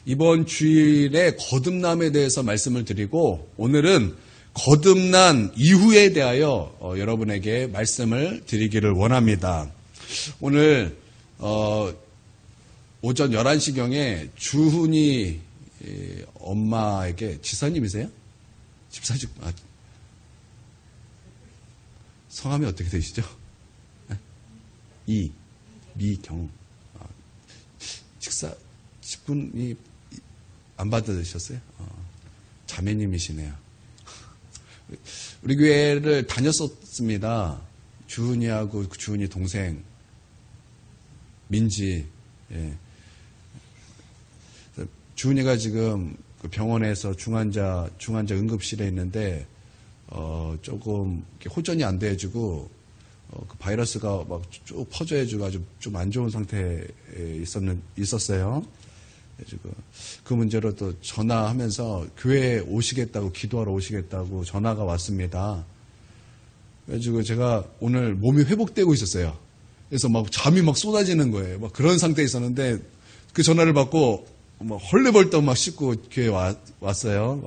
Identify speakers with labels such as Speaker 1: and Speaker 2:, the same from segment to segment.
Speaker 1: 이번 주일에 거듭남에 대해서 말씀을 드리고 오늘은 거듭난 이후에 대하여 여러분에게 말씀을 드리기를 원합니다. 오늘 오전 11시경에 주훈이 엄마에게 지사님이세요? 집사직 성함이 어떻게 되시죠? 미경 직분이 안 받으셨어요? 자매님이시네요. 우리 교회를 다녔었습니다. 주은이하고 주은이 동생 민지. 예. 주은이가 지금 병원에서 중환자 응급실에 있는데 조금 호전이 안 돼가지고 그 바이러스가 막 쭉 퍼져가지고 아주 좀 안 좋은 상태에 있었어요. 그 문제로 또 전화하면서 교회에 오시겠다고, 기도하러 오시겠다고 전화가 왔습니다. 그래가지고 제가 오늘 몸이 회복되고 있었어요. 그래서 막 잠이 막 쏟아지는 거예요. 막 그런 상태에 있었는데 그 전화를 받고 막 헐레벌떡 막 씻고 교회에 왔어요.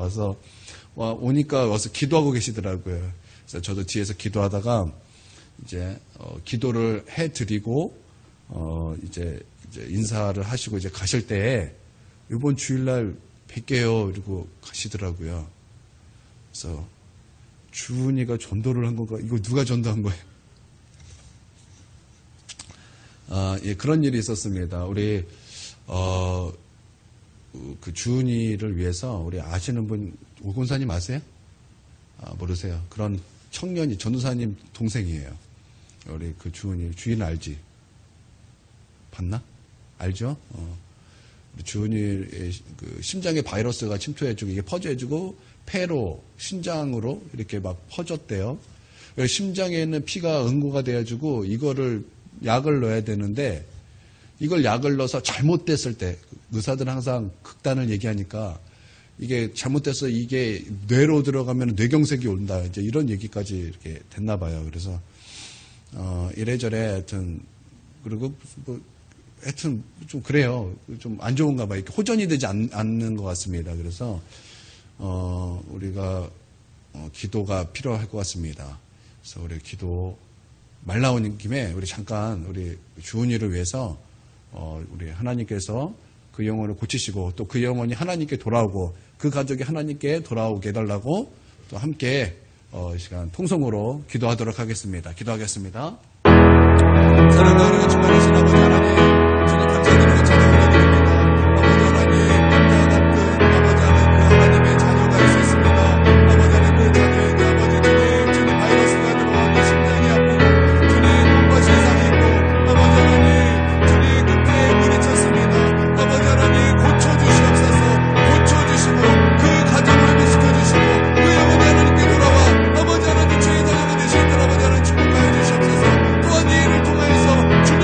Speaker 1: 오니까 와서 기도하고 계시더라고요. 그래서 저도 뒤에서 기도하다가 이제 기도를 해드리고 이제 인사를 하시고 이제 가실 때에 이번 주일날 뵐게요 이러고 가시더라고요. 그래서 주은이가 전도를 한 건가? 이거 누가 전도한 거예요? 예, 그런 일이 있었습니다. 우리 그 주은이를 위해서 우리 아시는 분 오곤사님 아세요? 모르세요. 그런 청년이 전도사님 동생이에요. 우리 그 주은이 주인 알지? 봤나? 알죠? 주은이의 그 심장에 바이러스가 침투해주고 이게 퍼져가지고 폐로 신장으로 이렇게 막 퍼졌대요. 심장에 있는 피가 응고가 돼가지고 이거를 약을 넣어야 되는데 이걸 약을 넣어서 잘못됐을 때 의사들은 항상 극단을 얘기하니까 이게 잘못돼서 이게 뇌로 들어가면 뇌경색이 온다. 이제 이런 얘기까지 이렇게 됐나 봐요. 그래서 이래저래 하여튼 그리고 뭐 하여튼 좀 그래요. 좀 안 좋은가 봐요. 이렇게 호전이 되지 않는 것 같습니다. 그래서 우리가 기도가 필요할 것 같습니다. 그래서 우리 기도 말 나오는 김에 우리 잠깐 우리 주은이를 위해서 우리 하나님께서 그 영혼을 고치시고 또 그 영혼이 하나님께 돌아오고 그 가족이 하나님께 돌아오게 해달라고 또 함께 이 시간 통성으로 기도하도록 하겠습니다. 기도하겠습니다. 사랑과 은혜가 충만하신 아버지 하나님, 주님 감사드리고 찬양을 드립니다. 아버지 하나님, 남자와 같은 아버지 하나님, 그 하나님의 자녀가 있었습니다. 아버지 하나님, 그 자녀에게 아버지 주님 바이러스가 들어와서 심장이 아프고 주님 몸과 신상이 있고 아버지 하나님, 주님 그때에 부딪혔습니다. 아버지 하나님 고쳐주시옵소서. 고쳐주시고 그 가정을 회복시켜주시고 그 영혼이 하나님께 돌아와 아버지 하나님 주의 자녀가 되실 때 아버지 하나님 축복하여 주시옵소서. 또한 이 일을 통하여서 주님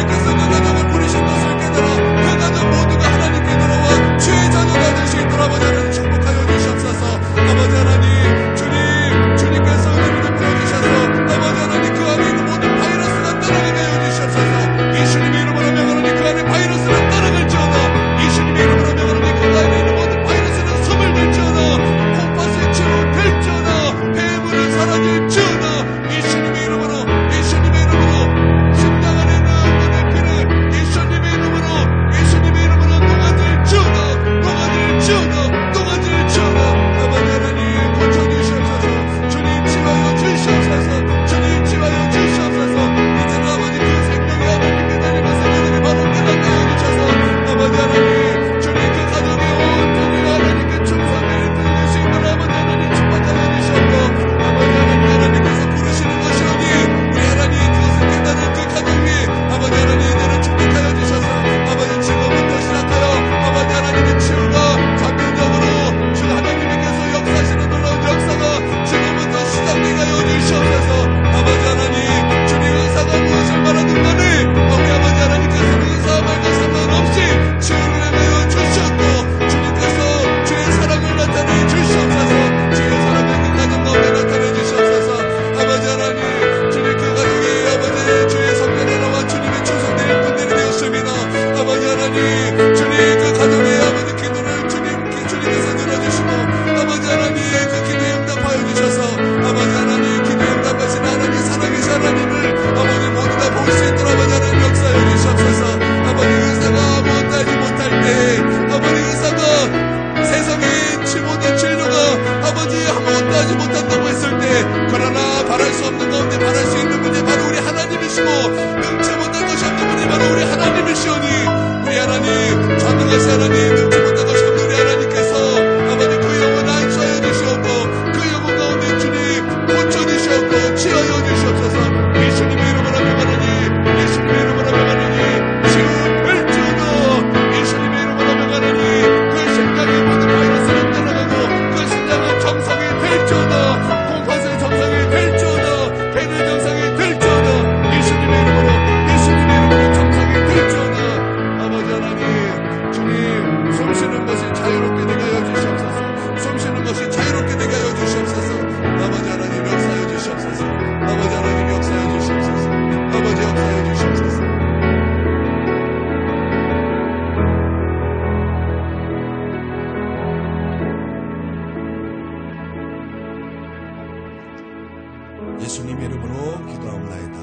Speaker 1: 예수님 이름으로 기도하옵나이다.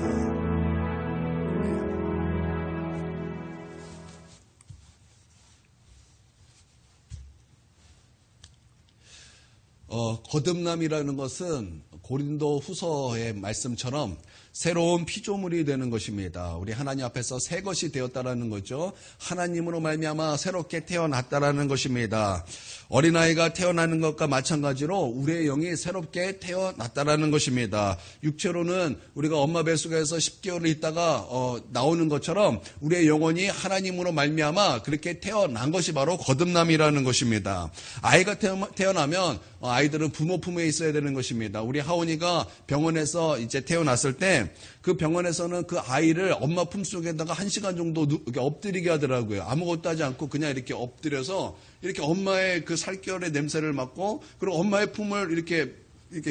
Speaker 1: 거듭남이라는 것은 고린도 후서의 말씀처럼 새로운 피조물이 되는 것입니다. 우리 하나님 앞에서 새 것이 되었다라는 거죠. 하나님으로 말미암아 새롭게 태어났다라는 것입니다. 어린아이가 태어나는 것과 마찬가지로 우리의 영이 새롭게 태어났다라는 것입니다. 육체로는 우리가 엄마 뱃속에서 10개월을 있다가 나오는 것처럼 우리의 영혼이 하나님으로 말미암아 그렇게 태어난 것이 바로 거듭남이라는 것입니다. 아이가 태어나면 아이들은 부모 품에 있어야 되는 것입니다. 우리 하원이가 병원에서 이제 태어났을 때 그 병원에서는 그 아이를 엄마 품속에다가 1시간 정도 이렇게 엎드리게 하더라고요. 아무것도 하지 않고 그냥 이렇게 엎드려서 이렇게 엄마의 그 살결의 냄새를 맡고 그리고 엄마의 품을 이렇게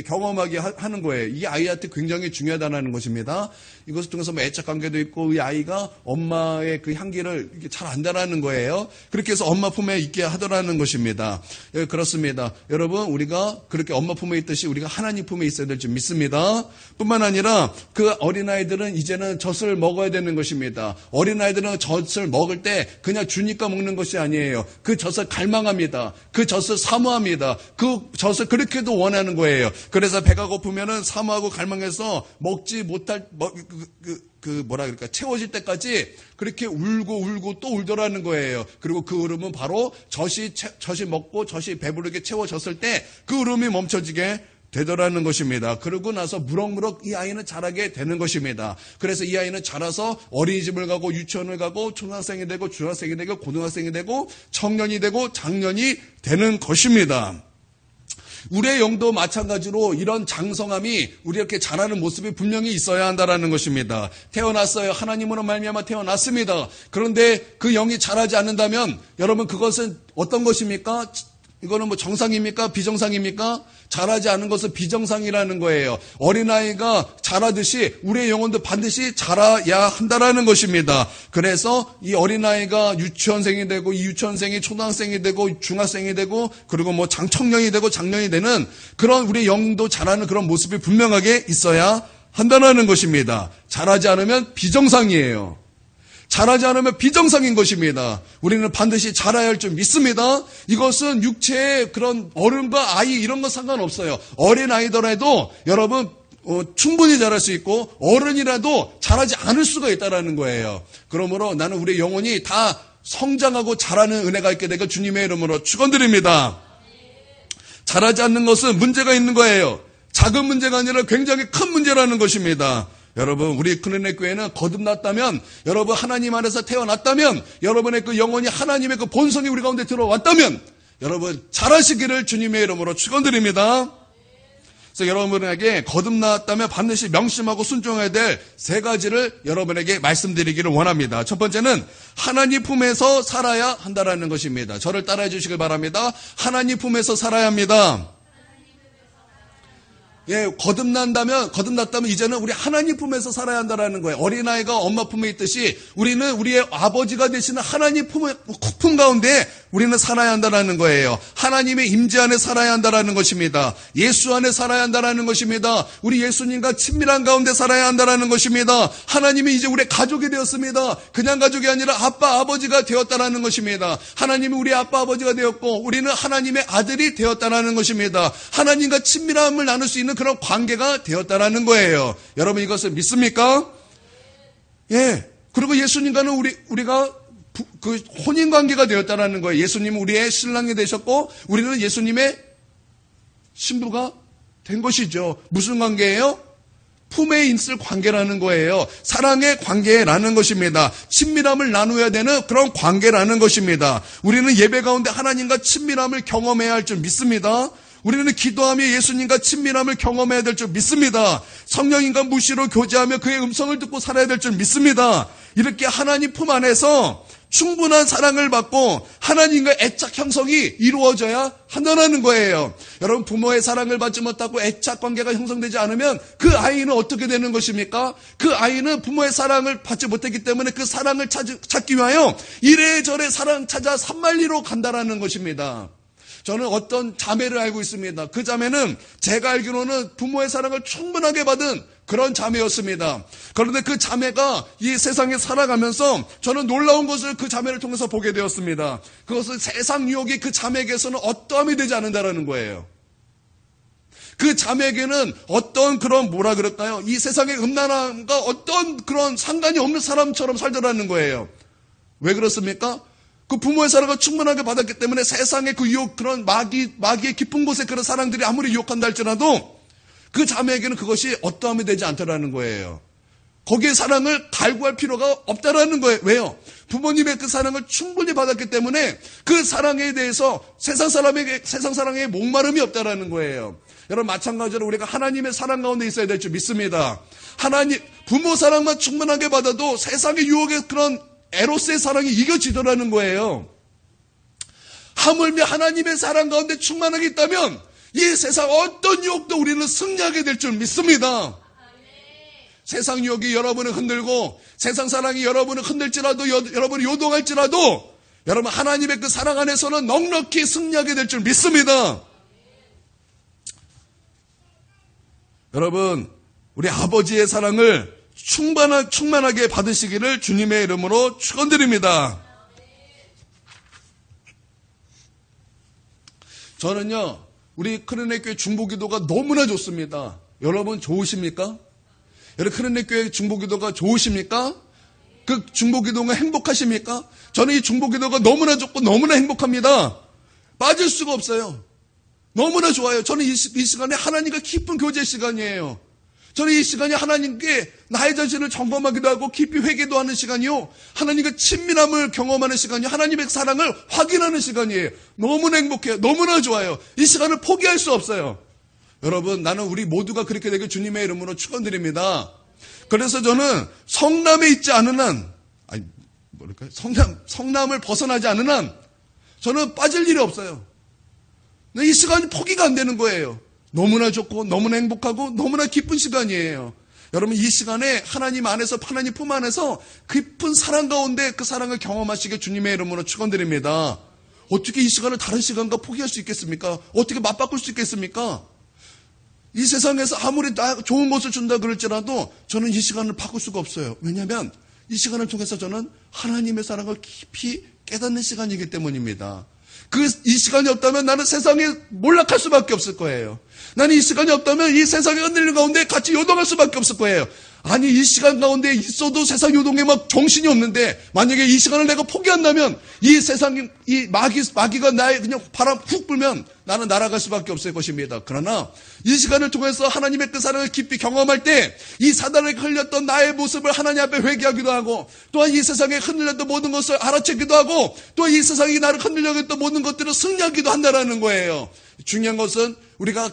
Speaker 1: 경험하게 하는 거예요. 이 아이한테 굉장히 중요하다는 것입니다. 이것을 통해서 애착 관계도 있고 이 아이가 엄마의 그 향기를 이렇게 잘 안다라는 거예요. 그렇게 해서 엄마 품에 있게 하더라는 것입니다. 예, 그렇습니다. 여러분, 우리가 그렇게 엄마 품에 있듯이 우리가 하나님 품에 있어야 될 줄 믿습니다. 뿐만 아니라 그 어린아이들은 이제는 젖을 먹어야 되는 것입니다. 어린아이들은 젖을 먹을 때 그냥 주니까 먹는 것이 아니에요. 그 젖을 갈망합니다. 그 젖을 사모합니다. 그 젖을 그렇게도 원하는 거예요. 그래서 배가 고프면은 사모하고 갈망해서 먹지 못할 채워질 때까지 그렇게 울고 또 울더라는 거예요. 그리고 그 울음은 바로 젖이 먹고 젖이 배부르게 채워졌을 때 그 울음이 멈춰지게 되더라는 것입니다. 그러고 나서 무럭무럭 이 아이는 자라게 되는 것입니다. 그래서 이 아이는 자라서 어린이집을 가고 유치원을 가고 초등학생이 되고 중학생이 되고 고등학생이 되고 청년이 되고 장년이 되는 것입니다. 우리의 영도 마찬가지로 이런 장성함이 우리 이렇게 자라는 모습이 분명히 있어야 한다는 것입니다. 태어났어요. 하나님으로 말미암아 태어났습니다. 그런데 그 영이 자라지 않는다면 여러분 그것은 어떤 것입니까? 이거는 뭐 정상입니까? 비정상입니까? 자라지 않은 것은 비정상이라는 거예요. 어린아이가 자라듯이 우리의 영혼도 반드시 자라야 한다라는 것입니다. 그래서 이 어린아이가 유치원생이 되고 이 유치원생이 초등학생이 되고 중학생이 되고 그리고 뭐 청년이 되고 장년이 되는 그런 우리의 영도 자라는 그런 모습이 분명하게 있어야 한다는 것입니다. 자라지 않으면 비정상이에요. 자라지 않으면 비정상인 것입니다. 우리는 반드시 자라야 할 줄 믿습니다. 이것은 육체의 그런 어른과 아이 이런 거 상관없어요. 어린 아이더라도 여러분 충분히 자랄 수 있고 어른이라도 자라지 않을 수가 있다는 거예요. 그러므로 나는 우리 영혼이 다 성장하고 자라는 은혜가 있게 되고 주님의 이름으로 축원드립니다. 자라지 않는 것은 문제가 있는 거예요. 작은 문제가 아니라 굉장히 큰 문제라는 것입니다. 여러분, 우리 큰은혜 교회는 거듭났다면, 여러분 하나님 안에서 태어났다면, 여러분의 그 영혼이 하나님의 그 본성이 우리 가운데 들어왔다면, 여러분 잘하시기를 주님의 이름으로 축원드립니다. 그래서 여러분에게 거듭났다면 반드시 명심하고 순종해야 될 3가지를 여러분에게 말씀드리기를 원합니다. 첫 번째는 하나님 품에서 살아야 한다는 것입니다. 저를 따라해 주시길 바랍니다. 하나님 품에서 살아야 합니다. 예, 거듭났다면 이제는 우리 하나님 품에서 살아야 한다는 거예요. 어린아이가 엄마 품에 있듯이 우리는 우리의 아버지가 되시는 하나님 품 가운데 우리는 살아야 한다는 거예요. 하나님의 임재 안에 살아야 한다는 것입니다. 예수 안에 살아야 한다는 것입니다. 우리 예수님과 친밀한 가운데 살아야 한다는 것입니다. 하나님이 이제 우리의 가족이 되었습니다. 그냥 가족이 아니라 아빠, 아버지가 되었다는 것입니다. 하나님이 우리 아빠, 아버지가 되었고 우리는 하나님의 아들이 되었다는 것입니다. 하나님과 친밀함을 나눌 수 있는 그런 관계가 되었다라는 거예요. 여러분 이것을 믿습니까? 예. 그리고 예수님과는 우리가 그 혼인 관계가 되었다라는 거예요. 예수님은 우리의 신랑이 되셨고 우리는 예수님의 신부가 된 것이죠. 무슨 관계예요? 품에 있을 관계라는 거예요. 사랑의 관계라는 것입니다. 친밀함을 나누어야 되는 그런 관계라는 것입니다. 우리는 예배 가운데 하나님과 친밀함을 경험해야 할 줄 믿습니다. 우리는 기도하며 예수님과 친밀함을 경험해야 될 줄 믿습니다. 성령님과 무시로 교제하며 그의 음성을 듣고 살아야 될 줄 믿습니다. 이렇게 하나님 품 안에서 충분한 사랑을 받고 하나님과 애착 형성이 이루어져야 한다는 거예요. 여러분 부모의 사랑을 받지 못하고 애착 관계가 형성되지 않으면 그 아이는 어떻게 되는 것입니까? 그 아이는 부모의 사랑을 받지 못했기 때문에 그 사랑을 찾기 위하여 이래저래 사랑 찾아 산만리로 간다라는 것입니다. 저는 어떤 자매를 알고 있습니다. 그 자매는 제가 알기로는 부모의 사랑을 충분하게 받은 그런 자매였습니다. 그런데 그 자매가 이 세상에 살아가면서 저는 놀라운 것을 그 자매를 통해서 보게 되었습니다. 그것은 세상 유혹이 그 자매에게서는 어떠함이 되지 않는다라는 거예요. 그 자매에게는 어떤 그런 뭐라 그럴까요? 이 세상의 음란함과 어떤 그런 상관이 없는 사람처럼 살더라는 거예요. 왜 그렇습니까? 그 부모의 사랑을 충분하게 받았기 때문에 세상의 그 유혹, 그런 마귀의 깊은 곳에 그런 사랑들이 아무리 유혹한다 할지라도 그 자매에게는 그것이 어떠함이 되지 않더라는 거예요. 거기에 사랑을 갈구할 필요가 없다라는 거예요. 왜요? 부모님의 그 사랑을 충분히 받았기 때문에 그 사랑에 대해서 세상 사랑에 목마름이 없다라는 거예요. 여러분, 마찬가지로 우리가 하나님의 사랑 가운데 있어야 될 줄 믿습니다. 부모 사랑만 충분하게 받아도 세상의 유혹의 그런 에로스의 사랑이 이겨지더라는 거예요. 하물며 하나님의 사랑 가운데 충만하게 있다면 이 세상 어떤 유혹도 우리는 승리하게 될 줄 믿습니다. 세상 유혹이 여러분을 흔들고 세상 사랑이 여러분을 흔들지라도 여러분을 요동할지라도 여러분 하나님의 그 사랑 안에서는 넉넉히 승리하게 될 줄 믿습니다. 여러분, 우리 아버지의 사랑을 충만하게 받으시기를 주님의 이름으로 축원드립니다. 저는요, 우리 크리넥교회 중보기도가 너무나 좋습니다. 여러분 좋으십니까? 여러분 크리넥교회 중보기도가 좋으십니까? 그 중보기도가 행복하십니까? 저는 이 중보기도가 너무나 좋고 너무나 행복합니다. 빠질 수가 없어요. 너무나 좋아요. 저는 이 시간에 하나님과 깊은 교제 시간이에요. 저는 이 시간이 하나님께 나의 자신을 점검하기도 하고 깊이 회개도 하는 시간이요. 하나님과 친밀함을 경험하는 시간이요. 하나님의 사랑을 확인하는 시간이에요. 너무나 행복해요. 너무나 좋아요. 이 시간을 포기할 수 없어요. 여러분, 나는 우리 모두가 그렇게 되길 주님의 이름으로 축원드립니다. 그래서 저는 성남에 있지 않은 한, 성남을 벗어나지 않은 한 저는 빠질 일이 없어요. 이 시간이 포기가 안 되는 거예요. 너무나 좋고 너무나 행복하고 너무나 기쁜 시간이에요. 여러분, 이 시간에 하나님 안에서, 하나님 품 안에서 깊은 사랑 가운데 그 사랑을 경험하시게 주님의 이름으로 축원드립니다. 어떻게 이 시간을 다른 시간과 포기할 수 있겠습니까? 어떻게 맞바꿀 수 있겠습니까? 이 세상에서 아무리 좋은 것을 준다 그럴지라도 저는 이 시간을 바꿀 수가 없어요. 왜냐하면 이 시간을 통해서 저는 하나님의 사랑을 깊이 깨닫는 시간이기 때문입니다. 이 시간이 없다면 나는 세상에 몰락할 수밖에 없을 거예요. 나는 이 시간이 없다면 이 세상의 흔들림 가운데 같이 요동할 수밖에 없을 거예요. 아니, 이 시간 가운데 있어도 세상 요동에 막 정신이 없는데 만약에 이 시간을 내가 포기한다면 이 세상, 이 마귀가 나의 그냥 바람 훅 불면 나는 날아갈 수밖에 없을 것입니다. 그러나 이 시간을 통해서 하나님의 그 사랑을 깊이 경험할 때 이 사단에게 흘렸던 나의 모습을 하나님 앞에 회개하기도 하고 또한 이 세상에 흔들렸던 모든 것을 알아채기도 하고 또 이 세상이 나를 흔들려고 했던 모든 것들을 승리하기도 한다는 거예요. 중요한 것은 우리가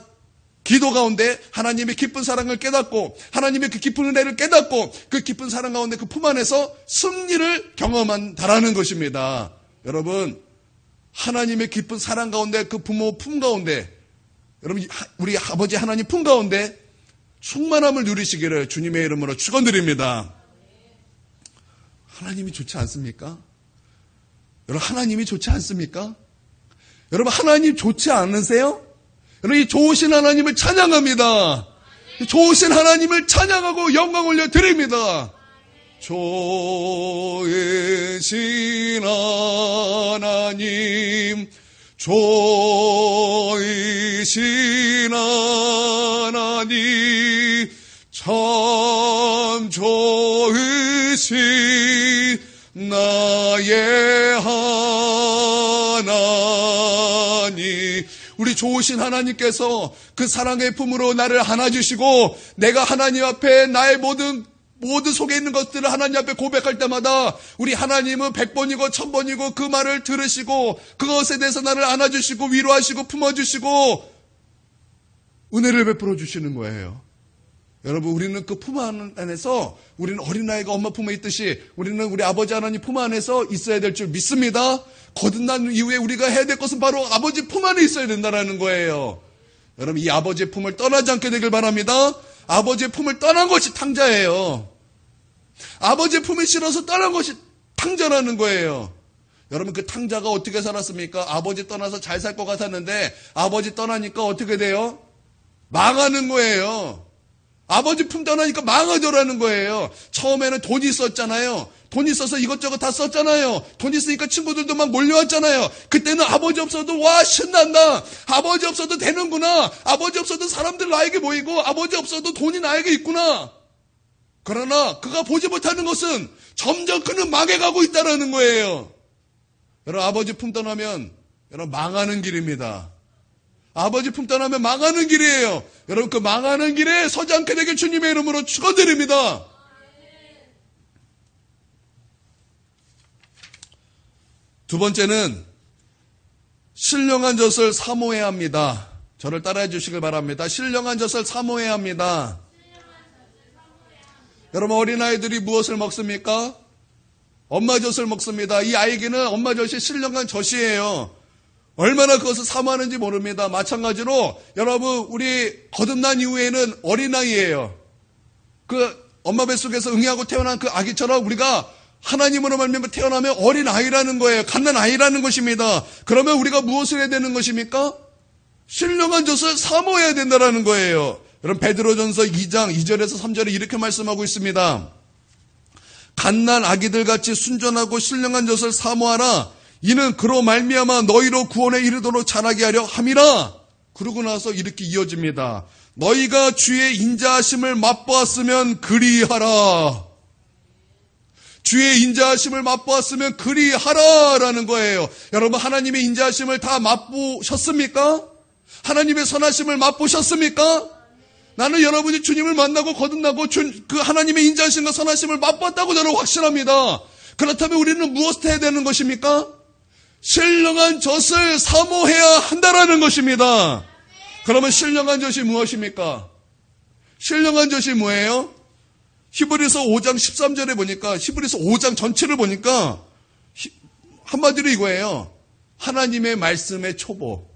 Speaker 1: 기도 가운데 하나님의 깊은 사랑을 깨닫고 하나님의 그 깊은 은혜를 깨닫고 그 깊은 사랑 가운데 그 품 안에서 승리를 경험한다라는 것입니다. 여러분, 하나님의 깊은 사랑 가운데 그 부모 품 가운데 여러분 우리 아버지 하나님 품 가운데 충만함을 누리시기를 주님의 이름으로 축원드립니다. 하나님이 좋지 않습니까? 여러분, 하나님이 좋지 않습니까? 여러분, 하나님 좋지 않으세요? 여러분, 이 좋으신 하나님을 찬양합니다. 좋으신 하나님을 찬양하고 영광 올려드립니다. 좋으신 하나님, 좋으신 하나님, 참 좋으신 나의 하나님. 우리 좋으신 하나님께서 그 사랑의 품으로 나를 안아주시고 내가 하나님 앞에 나의 모든 속에 있는 것들을 하나님 앞에 고백할 때마다 우리 하나님은 100번이고 1000번이고 그 말을 들으시고 그것에 대해서 나를 안아주시고 위로하시고 품어주시고 은혜를 베풀어 주시는 거예요. 여러분, 우리는 그 품 안에서 우리는 어린아이가 엄마 품에 있듯이 우리는 우리 아버지 하나님 품 안에서 있어야 될 줄 믿습니다. 거듭난 이후에 우리가 해야 될 것은 바로 아버지 품 안에 있어야 된다는 거예요. 여러분, 이 아버지의 품을 떠나지 않게 되길 바랍니다. 아버지의 품을 떠난 것이 탕자예요. 아버지의 품에 실어서 떠난 것이 탕자라는 거예요. 여러분 그 탕자가 어떻게 살았습니까? 아버지 떠나서 잘 살 것 같았는데 아버지 떠나니까 어떻게 돼요? 망하는 거예요. 아버지 품 떠나니까 망하더라는 거예요. 처음에는 돈이 있었잖아요. 돈 있어서 이것저것 다 썼잖아요. 돈 있으니까 친구들도 막 몰려왔잖아요. 그때는 아버지 없어도 와 신난다. 아버지 없어도 되는구나. 아버지 없어도 사람들 나에게 모이고 아버지 없어도 돈이 나에게 있구나. 그러나 그가 보지 못하는 것은 점점 그는 망해가고 있다는 거예요. 여러분 아버지 품 떠나면 여러분 망하는 길입니다. 아버지 품 떠나면 망하는 길이에요. 여러분 그 망하는 길에 서지 않게 되길 주님의 이름으로 축원드립니다. 두 번째는 신령한 젖을 사모해야 합니다. 저를 따라해 주시길 바랍니다. 신령한 젖을 사모해야 합니다. 여러분 어린아이들이 무엇을 먹습니까? 엄마 젖을 먹습니다. 이 아이에게는 엄마 젖이 신령한 젖이에요. 얼마나 그것을 사모하는지 모릅니다. 마찬가지로 여러분 우리 거듭난 이후에는 어린아이예요. 그 엄마 뱃속에서 응애하고 태어난 그 아기처럼 우리가 하나님으로 말미암아 태어나면 어린아이라는 거예요. 갓난아이라는 것입니다. 그러면 우리가 무엇을 해야 되는 것입니까? 신령한 젖을 사모해야 된다는 거예요. 여러분 베드로전서 2장 2절에서 3절에 이렇게 말씀하고 있습니다. 갓난 아기들 같이 순전하고 신령한 젖을 사모하라. 이는 그로 말미암아 너희로 구원에 이르도록 자라게 하려 함이라. 그러고 나서 이렇게 이어집니다. 너희가 주의 인자하심을 맛보았으면 그리하라. 주의 인자하심을 맛보았으면 그리하라라는 거예요. 여러분 하나님의 인자하심을 다 맛보셨습니까? 하나님의 선하심을 맛보셨습니까? 나는 여러분이 주님을 만나고 거듭나고 그 하나님의 인자하심과 선하심을 맛봤다고 저는 확신합니다. 그렇다면 우리는 무엇을 해야 되는 것입니까? 신령한 젖을 사모해야 한다라는 것입니다. 그러면 신령한 젖이 무엇입니까? 신령한 젖이 뭐예요? 히브리서 5장 13절에 보니까 히브리서 5장 전체를 보니까 한마디로 이거예요. 하나님의 말씀의 초보.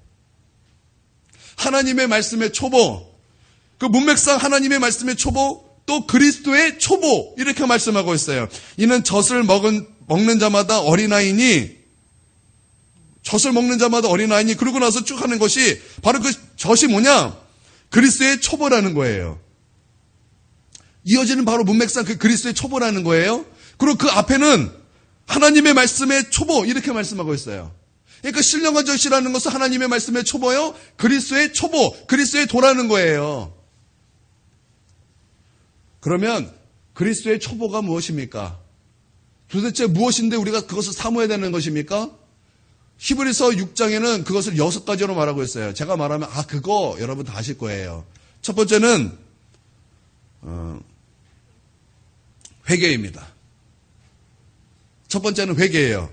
Speaker 1: 하나님의 말씀의 초보. 그 문맥상 하나님의 말씀의 초보 또 그리스도의 초보 이렇게 말씀하고 있어요. 이는 젖을 먹는 자마다 어린아이니 젖을 먹는 자마다 어린아이니 그러고 나서 쭉 하는 것이 바로 그 젖이 뭐냐? 그리스도의 초보라는 거예요. 이어지는 바로 문맥상 그 그리스도의 초보라는 거예요. 그리고 그 앞에는 하나님의 말씀의 초보 이렇게 말씀하고 있어요. 그러니까 신령한 젖이라는 것은 하나님의 말씀의 초보요. 그리스도의 초보, 그리스도의 도라는 거예요. 그러면 그리스도의 초보가 무엇입니까? 도대체 무엇인데 우리가 그것을 사모해야 되는 것입니까? 히브리서 6장에는 그것을 6가지로 말하고 있어요. 제가 말하면 그거 여러분 다 아실 거예요. 첫 번째는 회개입니다. 첫 번째는 회개예요.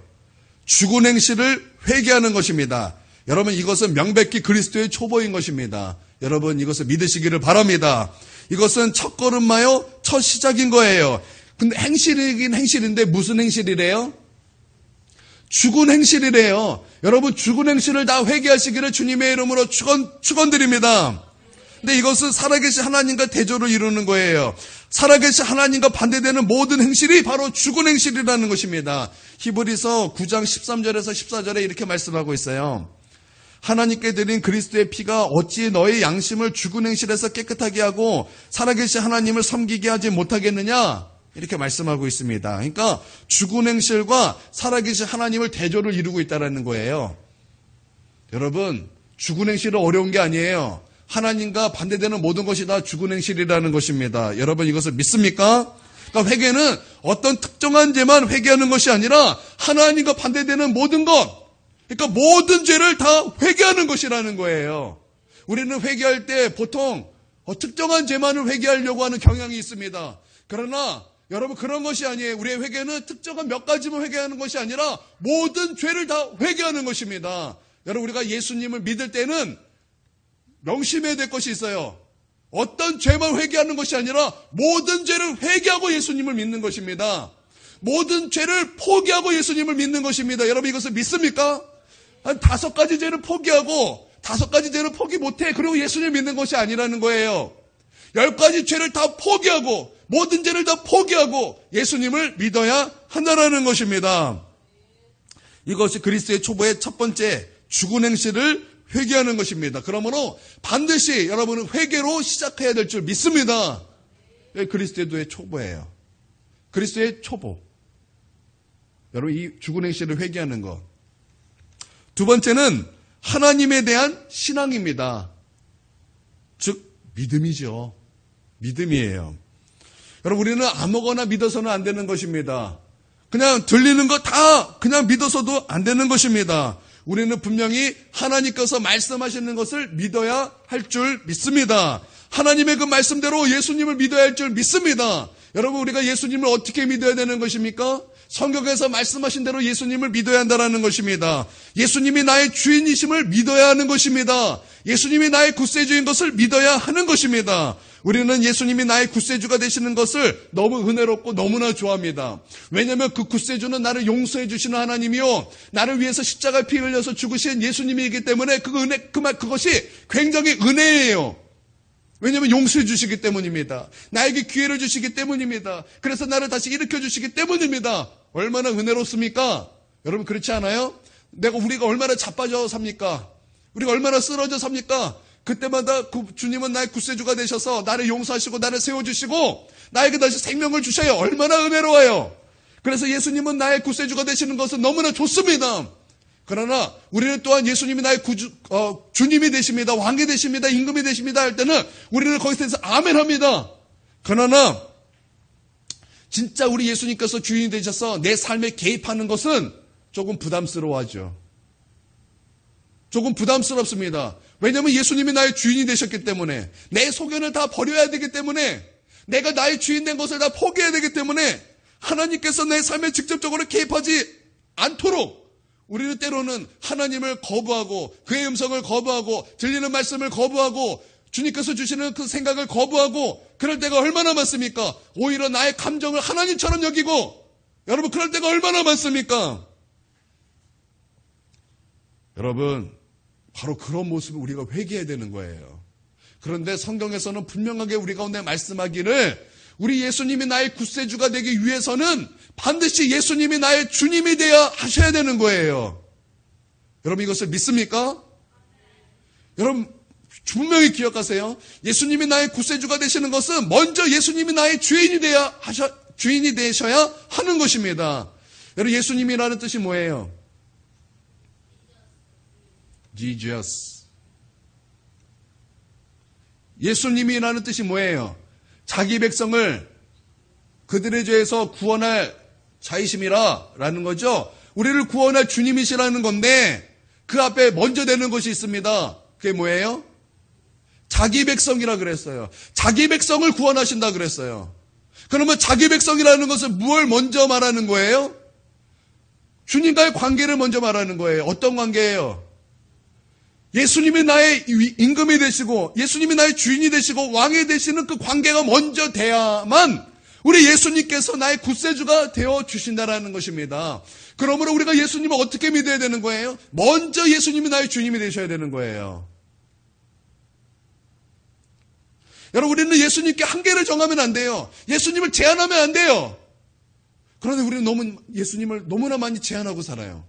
Speaker 1: 죽은 행실을 회개하는 것입니다. 여러분 이것은 명백히 그리스도의 초보인 것입니다. 여러분 이것을 믿으시기를 바랍니다. 이것은 첫 걸음마요, 첫 시작인 거예요. 근데 행실이긴 행실인데 무슨 행실이래요? 죽은 행실이래요. 여러분 죽은 행실을 다 회개하시기를 주님의 이름으로 축원드립니다. 근데 이것은 살아계신 하나님과 대조를 이루는 거예요. 살아계신 하나님과 반대되는 모든 행실이 바로 죽은 행실이라는 것입니다. 히브리서 9장 13절에서 14절에 이렇게 말씀하고 있어요. 하나님께 드린 그리스도의 피가 어찌 너의 양심을 죽은 행실에서 깨끗하게 하고 살아계신 하나님을 섬기게 하지 못하겠느냐? 이렇게 말씀하고 있습니다. 그러니까 죽은 행실과 살아계신 하나님을 대조를 이루고 있다는 거예요. 여러분 죽은 행실은 어려운 게 아니에요. 하나님과 반대되는 모든 것이 다 죽은 행실이라는 것입니다. 여러분 이것을 믿습니까? 그러니까 회개는 어떤 특정한 죄만 회개하는 것이 아니라 하나님과 반대되는 모든 것, 그러니까 모든 죄를 다 회개하는 것이라는 거예요. 우리는 회개할 때 보통 특정한 죄만을 회개하려고 하는 경향이 있습니다. 그러나 여러분 그런 것이 아니에요. 우리의 회개는 특정한 몇 가지만 회개하는 것이 아니라 모든 죄를 다 회개하는 것입니다. 여러분 우리가 예수님을 믿을 때는 명심해야 될 것이 있어요. 어떤 죄만 회개하는 것이 아니라 모든 죄를 회개하고 예수님을 믿는 것입니다. 모든 죄를 포기하고 예수님을 믿는 것입니다. 여러분 이것을 믿습니까? 한 5가지 죄를 포기하고 5가지 죄를 포기 못해. 그리고 예수님을 믿는 것이 아니라는 거예요. 10가지 죄를 다 포기하고 모든 죄를 다 포기하고 예수님을 믿어야 한다는 것입니다. 이것이 그리스도의 초보의 첫 번째 죽은 행실을 회개하는 것입니다. 그러므로 반드시 여러분은 회개로 시작해야 될 줄 믿습니다. 그리스도의 초보예요. 그리스도의 초보. 여러분 이 죽은 행실을 회개하는 것. 두 번째는 하나님에 대한 신앙입니다. 즉 믿음이죠. 믿음이에요. 여러분 우리는 아무거나 믿어서는 안 되는 것입니다. 그냥 들리는 거 다 그냥 믿어서도 안 되는 것입니다. 우리는 분명히 하나님께서 말씀하시는 것을 믿어야 할 줄 믿습니다. 하나님의 그 말씀대로 예수님을 믿어야 할 줄 믿습니다. 여러분 우리가 예수님을 어떻게 믿어야 되는 것입니까? 성경에서 말씀하신 대로 예수님을 믿어야 한다는 것입니다. 예수님이 나의 주인이심을 믿어야 하는 것입니다. 예수님이 나의 구세주인 것을 믿어야 하는 것입니다. 우리는 예수님이 나의 구세주가 되시는 것을 너무 은혜롭고 너무나 좋아합니다. 왜냐하면 그 구세주는 나를 용서해 주시는 하나님이요 나를 위해서 십자가에 피 흘려서 죽으신 예수님이기 때문에 그것이 굉장히 은혜예요. 왜냐하면 용서해 주시기 때문입니다. 나에게 기회를 주시기 때문입니다. 그래서 나를 다시 일으켜 주시기 때문입니다. 얼마나 은혜롭습니까? 여러분 그렇지 않아요? 우리가 얼마나 자빠져 삽니까? 우리가 얼마나 쓰러져 삽니까? 그때마다 주님은 나의 구세주가 되셔서 나를 용서하시고 나를 세워주시고 나에게 다시 생명을 주셔요. 얼마나 은혜로워요. 그래서 예수님은 나의 구세주가 되시는 것은 너무나 좋습니다. 그러나 우리는 또한 예수님이 나의 주님이 되십니다. 왕이 되십니다. 임금이 되십니다 할 때는 우리는 거기서 아멘합니다. 그러나 진짜 우리 예수님께서 주인이 되셔서 내 삶에 개입하는 것은 조금 부담스러워하죠. 조금 부담스럽습니다. 왜냐하면 예수님이 나의 주인이 되셨기 때문에 내 소견을 다 버려야 되기 때문에 내가 나의 주인 된 것을 다 포기해야 되기 때문에 하나님께서 내 삶에 직접적으로 개입하지 않도록 우리는 때로는 하나님을 거부하고 그의 음성을 거부하고 들리는 말씀을 거부하고 주님께서 주시는 그 생각을 거부하고 그럴 때가 얼마나 많습니까? 오히려 나의 감정을 하나님처럼 여기고 여러분 그럴 때가 얼마나 많습니까? 여러분 바로 그런 모습을 우리가 회개해야 되는 거예요. 그런데 성경에서는 분명하게 우리 가운데 말씀하기를 우리 예수님이 나의 구세주가 되기 위해서는 반드시 예수님이 나의 주님이 되어야 하셔야 되는 거예요. 여러분 이것을 믿습니까? 여러분 분명히 기억하세요. 예수님이 나의 구세주가 되시는 것은 먼저 예수님이 나의 주인이 되셔야 하는 것입니다. 여러분 예수님이라는 뜻이 뭐예요? Jesus. 예수님이라는 뜻이 뭐예요? 자기 백성을 그들의 죄에서 구원할 자이심이라 라는 거죠. 우리를 구원할 주님이시라는 건데 그 앞에 먼저 되는 것이 있습니다. 그게 뭐예요? 자기 백성이라 그랬어요. 자기 백성을 구원하신다 그랬어요. 그러면 자기 백성이라는 것은 무엇을 먼저 말하는 거예요? 주님과의 관계를 먼저 말하는 거예요. 어떤 관계예요? 예수님이 나의 임금이 되시고 예수님이 나의 주인이 되시고 왕이 되시는 그 관계가 먼저 돼야만 우리 예수님께서 나의 구세주가 되어 주신다라는 것입니다. 그러므로 우리가 예수님을 어떻게 믿어야 되는 거예요? 먼저 예수님이 나의 주님이 되셔야 되는 거예요. 여러분 우리는 예수님께 한계를 정하면 안 돼요. 예수님을 제한하면 안 돼요. 그런데 우리는 예수님을 너무나 많이 제한하고 살아요.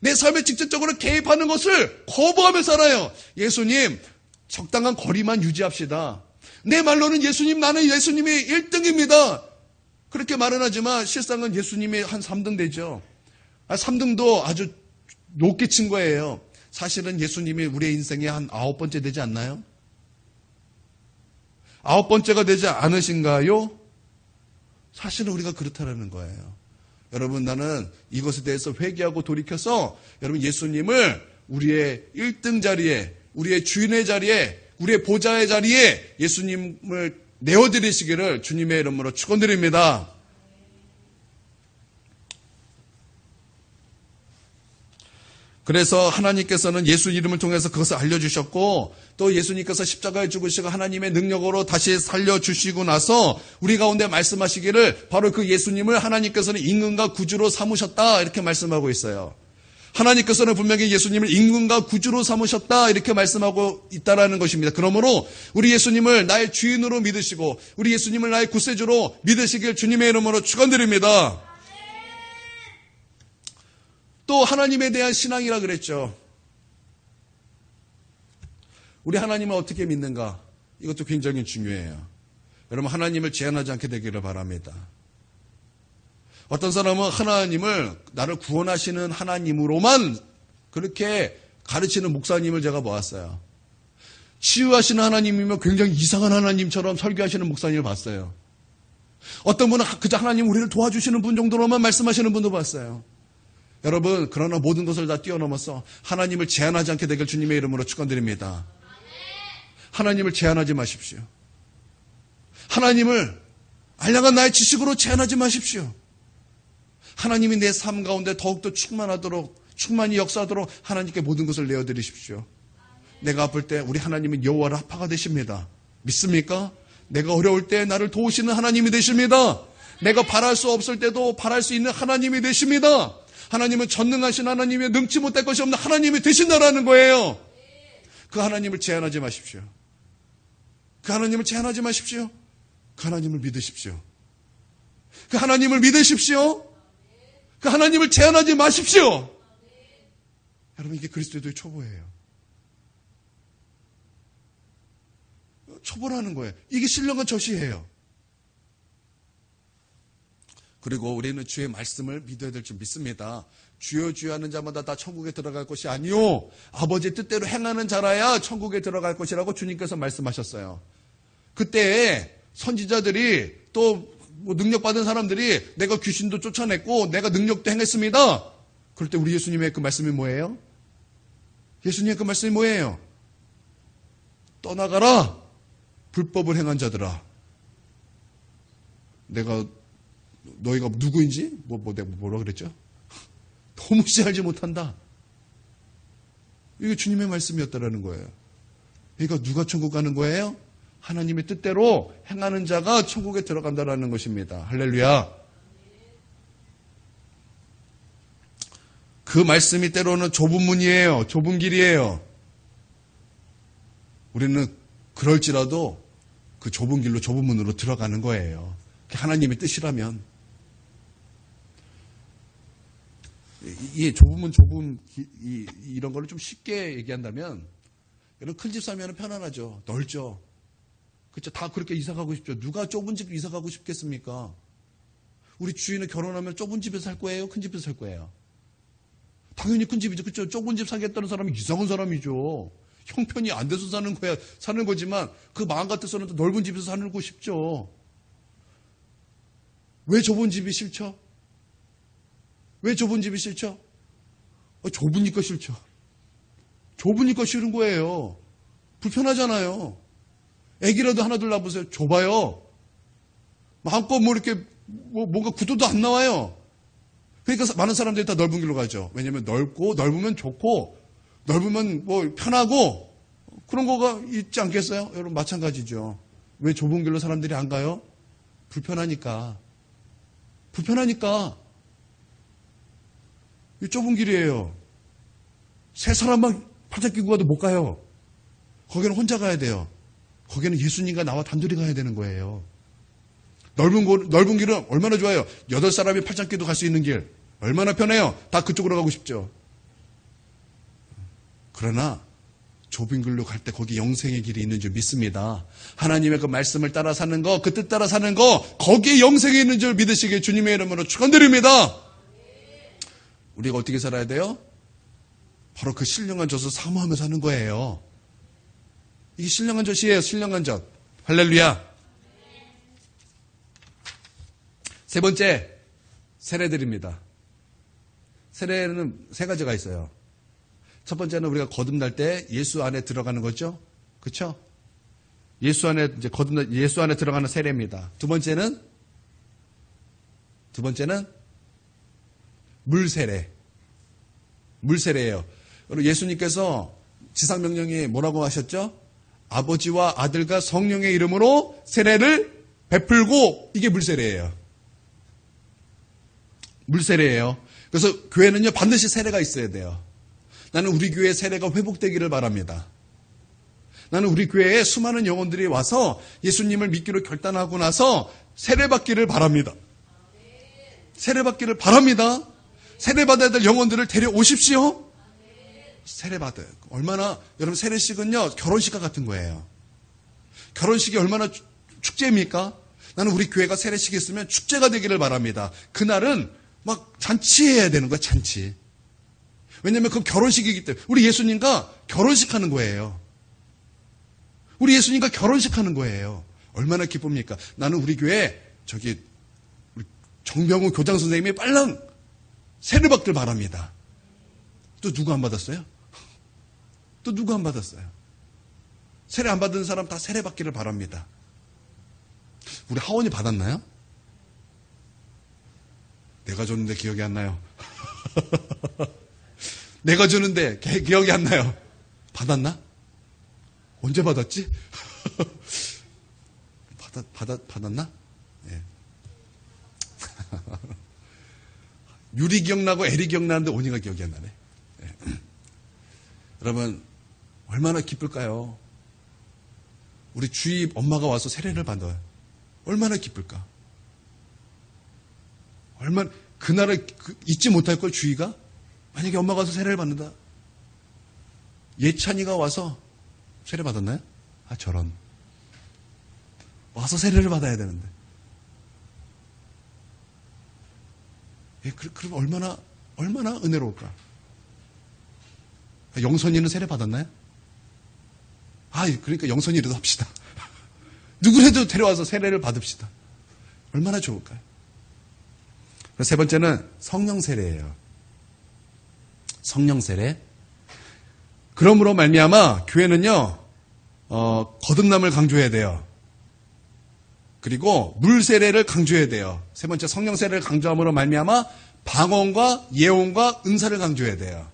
Speaker 1: 내 삶에 직접적으로 개입하는 것을 거부하며 살아요. 예수님 적당한 거리만 유지합시다. 내 말로는 나는 예수님이 1등입니다. 그렇게 말은 하지만 실상은 예수님이 한 3등 되죠. 3등도 아주 높게 친 거예요. 사실은 예수님이 우리의 인생에 한 9번째 되지 않나요? 9번째가 되지 않으신가요? 사실은 우리가 그렇다라는 거예요. 여러분 나는 이것에 대해서 회개하고 돌이켜서 여러분 예수님을 우리의 1등 자리에 우리의 주인의 자리에 우리의 보좌의 자리에 예수님을 내어드리시기를 주님의 이름으로 축원드립니다. 그래서 하나님께서는 예수 이름을 통해서 그것을 알려주셨고 또 예수님께서 십자가에 죽으시고 하나님의 능력으로 다시 살려주시고 나서 우리 가운데 말씀하시기를 바로 그 예수님을 하나님께서는 임금과 구주로 삼으셨다 이렇게 말씀하고 있어요. 하나님께서는 분명히 예수님을 임금과 구주로 삼으셨다 이렇게 말씀하고 있다라는 것입니다. 그러므로 우리 예수님을 나의 주인으로 믿으시고 우리 예수님을 나의 구세주로 믿으시길 주님의 이름으로 축원드립니다. 또 하나님에 대한 신앙이라 그랬죠. 우리 하나님을 어떻게 믿는가? 이것도 굉장히 중요해요. 여러분, 하나님을 제한하지 않게 되기를 바랍니다. 어떤 사람은 하나님을 나를 구원하시는 하나님으로만 그렇게 가르치는 목사님을 제가 보았어요. 치유하시는 하나님이면 굉장히 이상한 하나님처럼 설교하시는 목사님을 봤어요. 어떤 분은 그저 하나님 우리를 도와주시는 분 정도로만 말씀하시는 분도 봤어요. 여러분, 그러나 모든 것을 다 뛰어넘어서 하나님을 제한하지 않게 되길 주님의 이름으로 축원드립니다. 하나님을 제한하지 마십시오. 하나님을 알량한 나의 지식으로 제한하지 마십시오. 하나님이 내 삶 가운데 더욱더 충만히 역사하도록 하나님께 모든 것을 내어드리십시오. 내가 아플 때 우리 하나님은 여호와 라파가 되십니다. 믿습니까? 내가 어려울 때 나를 도우시는 하나님이 되십니다. 내가 바랄 수 없을 때도 바랄 수 있는 하나님이 되십니다. 하나님은 전능하신 하나님이 능치 못할 것이 없는 하나님이 되신다라는 거예요. 그 하나님을 제한하지 마십시오. 그 하나님을 제한하지 마십시오. 그 하나님을 믿으십시오. 그 하나님을 믿으십시오. 그 하나님을 제한하지 마십시오. 여러분, 이게 그리스도의 초보예요. 초보라는 거예요. 이게 신령한 젖이에요. 그리고 우리는 주의 말씀을 믿어야 될 줄 믿습니다. 주여 주여 하는 자마다 다 천국에 들어갈 것이 아니요 아버지의 뜻대로 행하는 자라야 천국에 들어갈 것이라고 주님께서 말씀하셨어요. 그때 선지자들이 또 능력받은 사람들이 내가 귀신도 쫓아냈고 내가 능력도 행했습니다. 그럴 때 우리 예수님의 그 말씀이 뭐예요? 예수님의 그 말씀이 뭐예요? 떠나가라 불법을 행한 자들아. 내가 너희가 누구인지 내가 뭐라 그랬죠? 도무지 알지 못한다. 이게 주님의 말씀이었다라는 거예요. 그러니까 누가 천국 가는 거예요? 하나님의 뜻대로 행하는 자가 천국에 들어간다라는 것입니다. 할렐루야. 그 말씀이 때로는 좁은 문이에요. 좁은 길이에요. 우리는 그럴지라도 그 좁은 길로 좁은 문으로 들어가는 거예요. 하나님의 뜻이라면. 이 좁은 문, 이런 거를 좀 쉽게 얘기한다면, 여러분 큰 집 살면 편안하죠. 넓죠. 그렇죠. 다 그렇게 이사 가고 싶죠. 누가 좁은 집 이사 가고 싶겠습니까? 우리 주인은 결혼하면 좁은 집에서 살 거예요? 큰 집에서 살 거예요? 당연히 큰 집이죠. 그렇죠. 좁은 집 살겠다는 사람이 이상한 사람이죠. 형편이 안 돼서 사는 거지만 그 마음 같아서는 또 넓은 집에서 살고 싶죠. 왜 좁은 집이 싫죠? 왜 좁은 집이 싫죠? 좁으니까 싫죠. 좁으니까 싫은 거예요. 불편하잖아요. 애기라도 하나 둘 낳아보세요. 좁아요. 마음껏 이렇게 뭔가 구도도 안 나와요. 그러니까 많은 사람들이 다 넓은 길로 가죠. 왜냐면 넓으면 좋고 넓으면 편하고 그런 거가 있지 않겠어요? 여러분 마찬가지죠. 왜 좁은 길로 사람들이 안 가요? 불편하니까. 이 좁은 길이에요. 세 사람만 팔짱 끼고 가도 못 가요. 거기는 혼자 가야 돼요. 거기는 예수님과 나와 단둘이 가야 되는 거예요. 넓은 길은 얼마나 좋아요. 8사람이 팔짱 끼도 갈 수 있는 길. 얼마나 편해요. 다 그쪽으로 가고 싶죠. 그러나 좁은 길로 갈 때 거기 영생의 길이 있는 줄 믿습니다. 하나님의 그 말씀을 따라 사는 거, 그 뜻 따라 사는 거, 거기에 영생이 있는 줄 믿으시길 주님의 이름으로 축원드립니다. 우리가 어떻게 살아야 돼요? 바로 그 신령한 젖을 사모하며 사는 거예요. 이게 신령한 젖이에요. 신령한 젖. 할렐루야. 세 번째, 세례드립니다. 세례는 세 가지가 있어요. 첫 번째는 우리가 거듭날 때 예수 안에 들어가는 거죠. 그렇죠? 예수 안에 들어가는 세례입니다. 두 번째는 물세례예요. 예수님께서 지상명령이 뭐라고 하셨죠? 아버지와 아들과 성령의 이름으로 세례를 베풀고 이게 물세례예요. 그래서 교회는요 반드시 세례가 있어야 돼요. 나는 우리 교회의 세례가 회복되기를 바랍니다. 나는 우리 교회에 수많은 영혼들이 와서 예수님을 믿기로 결단하고 나서 세례받기를 바랍니다. 세례받아야 될 영혼들을 데려오십시오. 세례받아요. 얼마나, 여러분 세례식은요, 결혼식과 같은 거예요. 결혼식이 얼마나 축제입니까? 나는 우리 교회가 세례식이 있으면 축제가 되기를 바랍니다. 그날은 막 잔치해야 되는 거야, 잔치. 왜냐면 그건 결혼식이기 때문에. 우리 예수님과 결혼식 하는 거예요. 우리 예수님과 결혼식 하는 거예요. 얼마나 기쁩니까? 나는 우리 교회, 우리 정병훈 교장 선생님이 빨랑 세례 받길 바랍니다. 또 누구 안 받았어요? 또 누구 안 받았어요? 세례 안 받은 사람 다 세례 받기를 바랍니다. 우리 하원이 받았나요? 내가 줬는데 기억이 안 나요. 내가 주는데 기억이 안 나요. 받았나? 언제 받았지? 받았나? 예. 유리 기억나고 에리 기억나는데 오니가 기억이 안 나네. 예. 여러분, 얼마나 기쁠까요? 우리 주위 엄마가 와서 세례를 받아요. 얼마나 기쁠까? 얼마나, 그날을 잊지 못할 걸, 주위가? 만약에 엄마가 와서 세례를 받는다. 예찬이가 와서 세례 받았나요? 아, 저런. 와서 세례를 받아야 되는데. 예, 그럼 얼마나 은혜로울까? 영선이는 세례 받았나요? 아, 그러니까 영선이라도 합시다. 누구라도 데려와서 세례를 받읍시다. 얼마나 좋을까요? 세 번째는 성령 세례예요. 성령 세례. 그러므로 말미암아 교회는요, 거듭남을 강조해야 돼요. 그리고 물 세례를 강조해야 돼요. 세 번째 성령 세례를 강조함으로 말미암아 방언과 예언과 은사를 강조해야 돼요.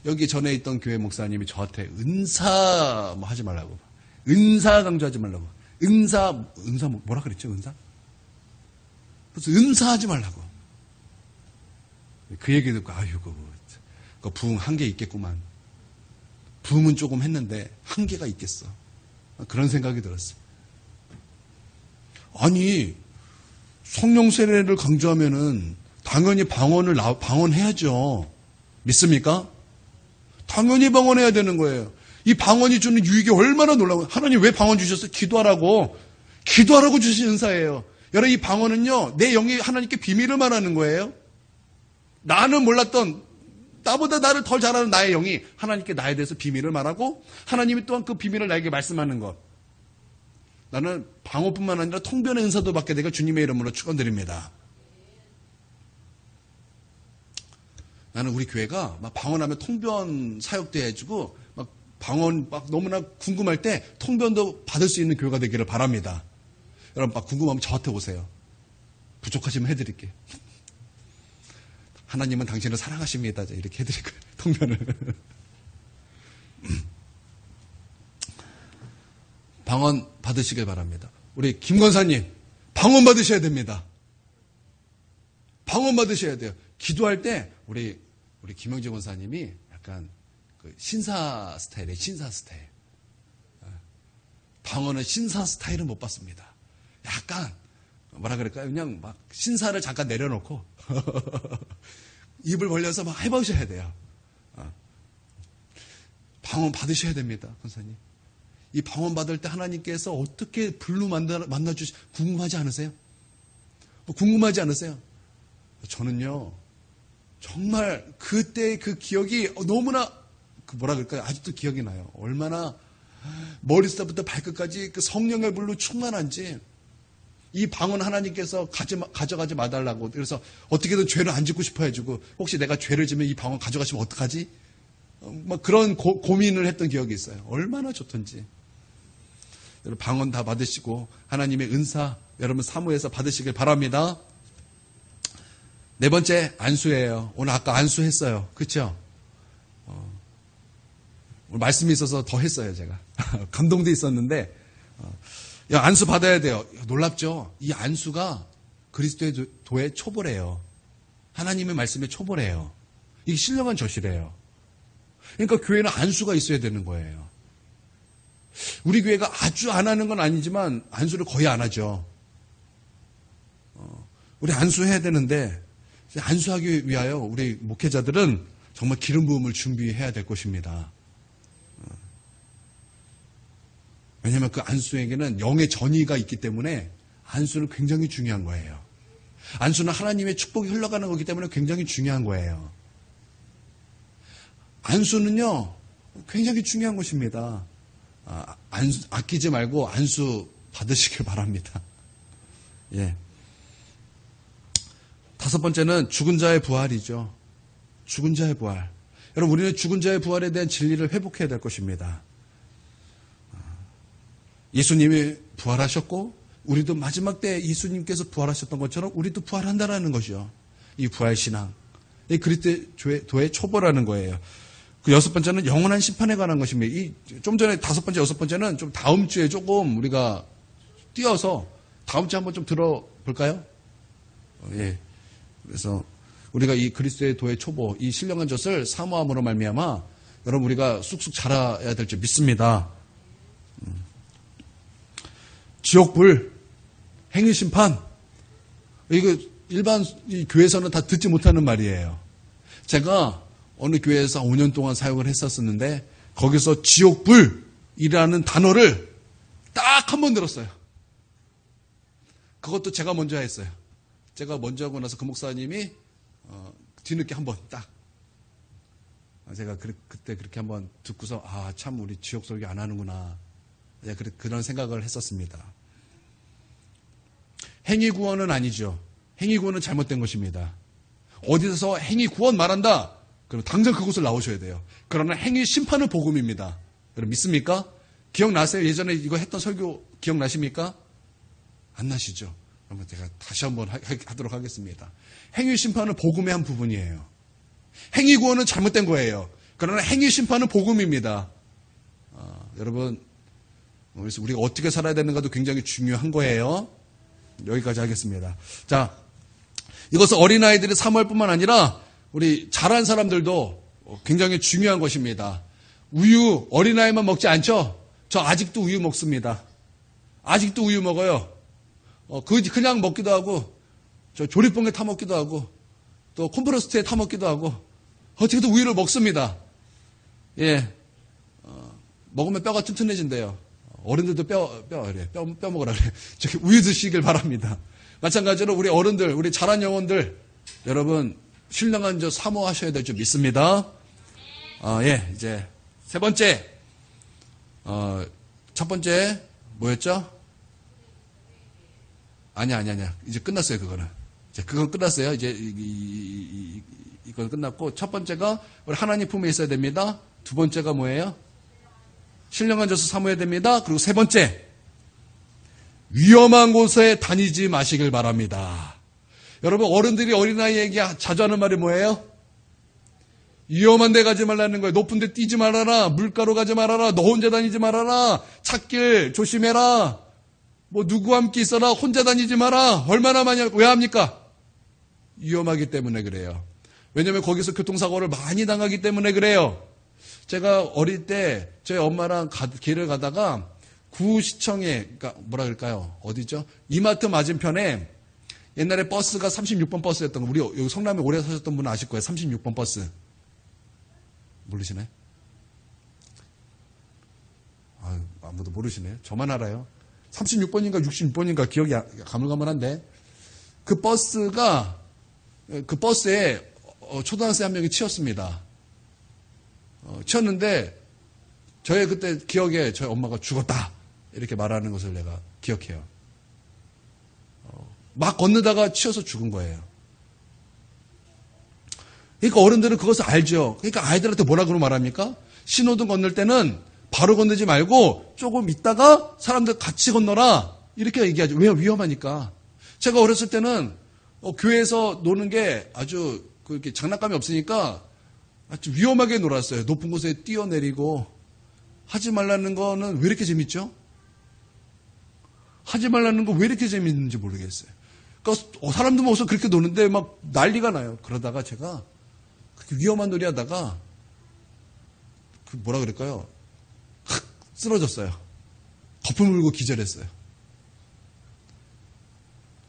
Speaker 1: 여기 전에 있던 교회 목사님이 저한테 은사 뭐 하지 말라고, 은사 강조하지 말라고, 은사 뭐라 그랬죠? 은사? 그래서 은사하지 말라고. 그 얘기 듣고 아이고, 그 부흥 한계 있겠구만. 부흥은 조금 했는데 한계가 있겠어. 그런 생각이 들었어요. 아니, 성령 세례를 강조하면은 당연히 방언해야죠. 믿습니까? 당연히 방언해야 되는 거예요. 이 방언이 주는 유익이 얼마나 놀라워요. 하나님 왜 방언 주셨어요? 기도하라고 주신 은사예요. 여러분, 이 방언은요, 내 영이 하나님께 비밀을 말하는 거예요. 나는 몰랐던, 나보다 나를 덜 잘 아는 나의 영이 하나님께 나에 대해서 비밀을 말하고 하나님이 또한 그 비밀을 나에게 말씀하는 것. 나는 방언뿐만 아니라 통변의 은사도 받게 되길 주님의 이름으로 축원드립니다. 나는 우리 교회가 막 방언하면 통변 사역도 해주고 막 방언 막 너무나 궁금할 때 통변도 받을 수 있는 교회가 되기를 바랍니다. 여러분 막 궁금하면 저한테 오세요. 부족하시면 해드릴게요. 하나님은 당신을 사랑하십니다. 이렇게 해드릴 거예요. 통변을. 방언 받으시길 바랍니다. 우리 김 권사님 방언 받으셔야 됩니다. 방언 받으셔야 돼요. 기도할 때 우리 김영재 권사님이 약간 그 신사 스타일이에요. 신사 스타일. 방언은 신사 스타일은 못 받습니다. 약간 뭐라 그럴까요? 그냥 막 신사를 잠깐 내려놓고 입을 벌려서 막 해보셔야 돼요. 방언 받으셔야 됩니다, 권사님. 이 방언 받을 때 하나님께서 어떻게 불로 만나주시 궁금하지 않으세요? 궁금하지 않으세요? 저는요, 정말 그때 그 기억이 너무나 뭐라 그럴까요? 아직도 기억이 나요. 얼마나 머리부터 발끝까지 그 성령의 불로 충만한지. 이 방언 하나님께서 가져가지 마달라고. 그래서 어떻게든 죄를 안 짓고 싶어 해주고, 혹시 내가 죄를 지면 이 방언 가져가시면 어떡하지? 막 그런 고민을 했던 기억이 있어요. 얼마나 좋던지. 여러분 방언 다 받으시고 하나님의 은사 여러분 사모해서 받으시길 바랍니다. 네 번째 안수예요. 오늘 아까 안수했어요. 그렇죠? 오늘 말씀이 있어서 더 했어요. 제가 감동도 있었는데 야, 안수 받아야 돼요. 놀랍죠? 이 안수가 그리스도의 도의 초보래요. 하나님의 말씀의 초보래요. 이게 신령한 절실해요. 그러니까 교회는 안수가 있어야 되는 거예요. 우리 교회가 아주 안 하는 건 아니지만 안수를 거의 안 하죠. 우리 안수해야 되는데 안수하기 위하여 우리 목회자들은 정말 기름 부음을 준비해야 될 것입니다. 왜냐하면 그 안수에게는 영의 전이가 있기 때문에 안수는 굉장히 중요한 거예요. 안수는 하나님의 축복이 흘러가는 거기 때문에 굉장히 중요한 거예요. 안수는요, 굉장히 중요한 것입니다. 아끼지 말고 안수 받으시길 바랍니다. 예. 5번째는 죽은 자의 부활이죠. 죽은 자의 부활. 여러분, 우리는 죽은 자의 부활에 대한 진리를 회복해야 될 것입니다. 예수님이 부활하셨고 우리도 마지막 때 예수님께서 부활하셨던 것처럼 우리도 부활한다라는 것이요. 이 부활신앙. 이 그리스도의 초보라는 거예요. 그 6번째는 영원한 심판에 관한 것입니다. 이 좀 전에 5번째, 6번째는 좀 다음 주에 조금 우리가 띄어서 다음 주에 한번 좀 들어볼까요? 예. 그래서 우리가 이 그리스도의 도의 초보, 이 신령한 젖을 사모함으로 말미암아 여러분 우리가 쑥쑥 자라야 될 줄 믿습니다. 지옥불, 행위심판, 이거 일반 이 교회에서는 다 듣지 못하는 말이에요. 제가 어느 교회에서 5년 동안 사역을 했었는데 거기서 지옥불이라는 단어를 딱 한 번 들었어요. 그것도 제가 먼저 했어요. 제가 먼저 하고 나서 그 목사님이 뒤늦게 한 번 딱. 제가 그때 그렇게 한번 듣고서 참 우리 지옥 설교 안 하는구나. 그런 생각을 했었습니다. 행위 구원은 아니죠. 행위 구원은 잘못된 것입니다. 어디서 행위 구원 말한다. 그럼 당장 그곳을 나오셔야 돼요. 그러나 행위 심판은 복음입니다. 여러분 믿습니까? 기억나세요? 예전에 이거 했던 설교 기억나십니까? 안 나시죠? 그러면 제가 다시 한번 하도록 하겠습니다. 행위 심판은 복음의 한 부분이에요. 행위 구원은 잘못된 거예요. 그러나 행위 심판은 복음입니다. 여러분, 그래서 우리가 어떻게 살아야 되는가도 굉장히 중요한 거예요. 여기까지 하겠습니다. 자, 이것은 어린아이들이 사모할 뿐만 아니라 우리 자란 사람들도 굉장히 중요한 것입니다. 우유, 어린아이만 먹지 않죠? 저 아직도 우유 먹습니다. 아직도 우유 먹어요. 그냥 먹기도 하고, 저 조리봉에 타 먹기도 하고, 또 콤프로스트에 타 먹기도 하고, 어떻게든 우유를 먹습니다. 예. 먹으면 뼈가 튼튼해진대요. 어른들도 뼈 먹으라 그래. 저기 우유 드시길 바랍니다. 마찬가지로 우리 어른들, 우리 자란 영혼들, 여러분, 신령한 저 사모하셔야 될 줄 믿습니다. 예, 이제, 3번째. 첫 번째, 뭐였죠? 아니야. 이제 끝났어요, 그거는. 이제 그건 끝났어요. 이제, 이건 끝났고, 첫 번째가 우리 하나님 품에 있어야 됩니다. 2번째가 뭐예요? 신령한 젖을 사모해야 됩니다. 그리고 3번째, 위험한 곳에 다니지 마시길 바랍니다. 여러분, 어른들이 어린아이에게 자주 하는 말이 뭐예요? 위험한 데 가지 말라는 거예요. 높은 데 뛰지 말아라. 물가로 가지 말아라. 너 혼자 다니지 말아라. 찻길 조심해라. 뭐 누구와 함께 있어라. 혼자 다니지 마라. 얼마나 많이 왜 합니까? 위험하기 때문에 그래요. 왜냐하면 거기서 교통사고를 많이 당하기 때문에 그래요. 제가 어릴 때 저희 엄마랑 길을 가다가 구시청에, 그러니까 뭐라 그럴까요? 어디죠? 이마트 맞은편에 옛날에 버스가 36번 버스였던 거, 우리 여기 성남에 오래 사셨던 분은 아실 거예요. 36번 버스. 모르시나요? 아무도 모르시네요. 저만 알아요. 36번인가 66번인가 기억이 가물가물한데, 그 버스에 초등학생 한 명이 치였습니다. 치였는데, 저의 그때 기억에 저희 엄마가 죽었다. 이렇게 말하는 것을 내가 기억해요. 막 건너다가 치여서 죽은 거예요. 그러니까 어른들은 그것을 알죠. 그러니까 아이들한테 뭐라고 말합니까? 신호등 건널 때는 바로 건너지 말고 조금 있다가 사람들 같이 건너라. 이렇게 얘기하죠. 왜요? 위험하니까. 제가 어렸을 때는 교회에서 노는 게 아주 그렇게 장난감이 없으니까 아주 위험하게 놀았어요. 높은 곳에 뛰어내리고. 하지 말라는 거는 왜 이렇게 재밌죠? 하지 말라는 거 왜 이렇게 재밌는지 모르겠어요. 그러니까 사람들 모여서 그렇게 노는데 막 난리가 나요. 그러다가 제가 그렇게 위험한 놀이 하다가 뭐라 그럴까요? 확 쓰러졌어요. 거품 물고 기절했어요.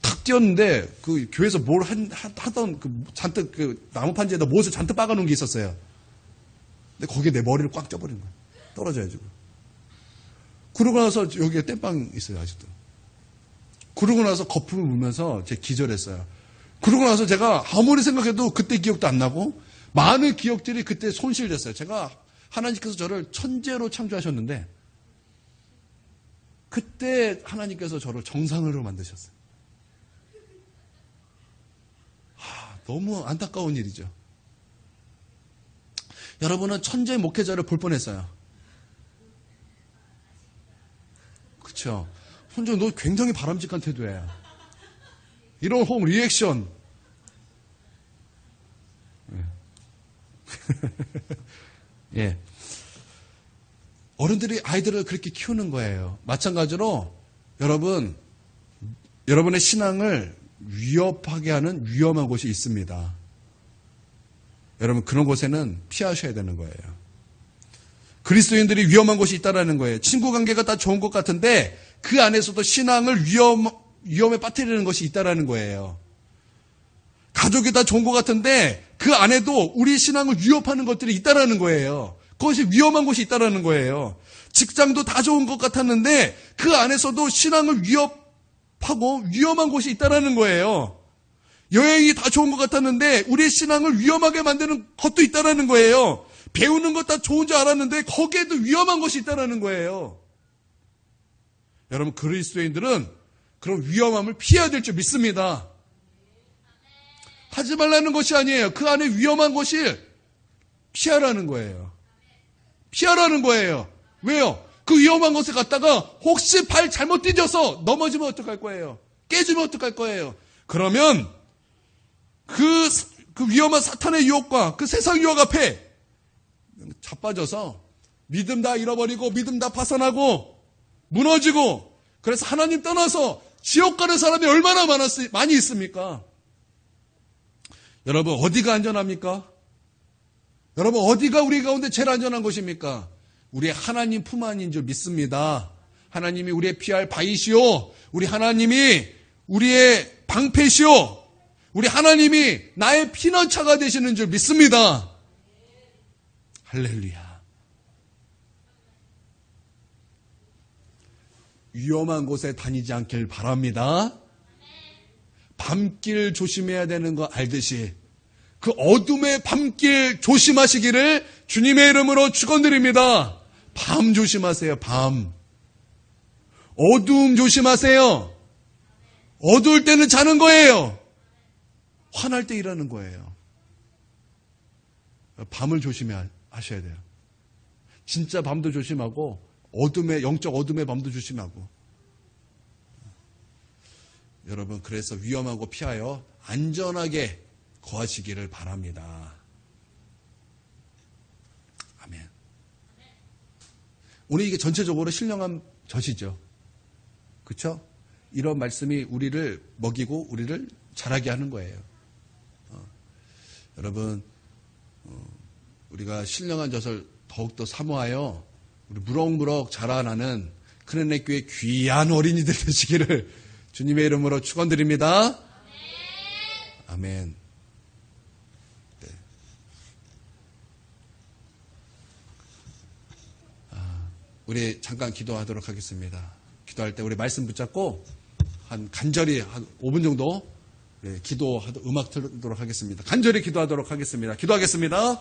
Speaker 1: 탁 뛰었는데 그 교회에서 뭘 하던 그 잔뜩 그 나무판지에다 못을 잔뜩 박아놓은 게 있었어요. 근데 거기에 내 머리를 꽉 쪄버린 거예요. 떨어져가지고. 그러고 나서 여기에 땜빵 있어요, 아직도. 그러고 나서 거품을 물면서 제가 기절했어요. 그러고 나서 제가 아무리 생각해도 그때 기억도 안 나고 많은 기억들이 그때 손실됐어요. 제가 하나님께서 저를 천재로 창조하셨는데 그때 하나님께서 저를 정상으로 만드셨어요. 너무 안타까운 일이죠. 여러분은 천재 목회자를 볼 뻔했어요. 그렇죠? 혼자 너 굉장히 바람직한 태도야. 이런 홈 리액션. 예. 어른들이 아이들을 그렇게 키우는 거예요. 마찬가지로 여러분의 신앙을 위협하게 하는 위험한 곳이 있습니다. 여러분 그런 곳에는 피하셔야 되는 거예요. 그리스도인들이 위험한 곳이 있다라는 거예요. 친구 관계가 다 좋은 것 같은데 그 안에서도 신앙을 위험에 빠뜨리는 것이 있다라는 거예요. 가족이 다 좋은 것 같은데 그 안에도 우리 신앙을 위협하는 것들이 있다라는 거예요. 그것이 위험한 곳이 있다라는 거예요. 직장도 다 좋은 것 같았는데 그 안에서도 신앙을 위협하고 위험한 곳이 있다라는 거예요. 여행이 다 좋은 것 같았는데 우리의 신앙을 위험하게 만드는 것도 있다라는 거예요. 배우는 것 다 좋은 줄 알았는데 거기에도 위험한 것이 있다라는 거예요. 여러분 그리스도인들은 그런 위험함을 피해야 될 줄 믿습니다. 하지 말라는 것이 아니에요. 그 안에 위험한 것이 피하라는 거예요. 피하라는 거예요. 왜요? 그 위험한 곳에 갔다가 혹시 발 잘못 디뎌서 넘어지면 어떡할 거예요? 깨지면 어떡할 거예요? 그러면 그 위험한 사탄의 유혹과 그 세상 유혹 앞에 자빠져서 믿음 다 잃어버리고 믿음 다 파산하고 무너지고 그래서 하나님 떠나서 지옥 가는 사람이 얼마나 많이 있습니까? 여러분 어디가 안전합니까? 여러분 어디가 우리 가운데 제일 안전한 곳입니까? 우리 하나님 품 안인 줄 믿습니다. 하나님이 우리의 피할 바위시오. 우리 하나님이 우리의 방패시오. 우리 하나님이 나의 피난처가 되시는 줄 믿습니다. 할렐루야. 위험한 곳에 다니지 않길 바랍니다. 밤길 조심해야 되는 거 알듯이 그 어둠의 밤길 조심하시기를 주님의 이름으로 축원드립니다. 밤 조심하세요. 밤. 어두움 조심하세요. 어두울 때는 자는 거예요. 화날 때 일하는 거예요. 밤을 조심하셔야 돼요. 진짜 밤도 조심하고 영적 어둠의 밤도 조심하고. 여러분 그래서 위험하고 피하여 안전하게 거하시기를 바랍니다. 아멘. 오늘 이게 전체적으로 신령한 젖이죠. 그렇죠? 이런 말씀이 우리를 먹이고 우리를 자라게 하는 거예요. 여러분 우리가 신령한 젖을 더욱더 사모하여 우리 무럭무럭 자라나는 큰은혜 교회 귀한 어린이들 되시기를 주님의 이름으로 축원드립니다. 아멘. 네. 우리 잠깐 기도하도록 하겠습니다. 기도할 때 우리 말씀 붙잡고 간절히 한 5분 정도 기도하도록 음악 틀도록 하겠습니다. 간절히 기도하도록 하겠습니다. 기도하겠습니다.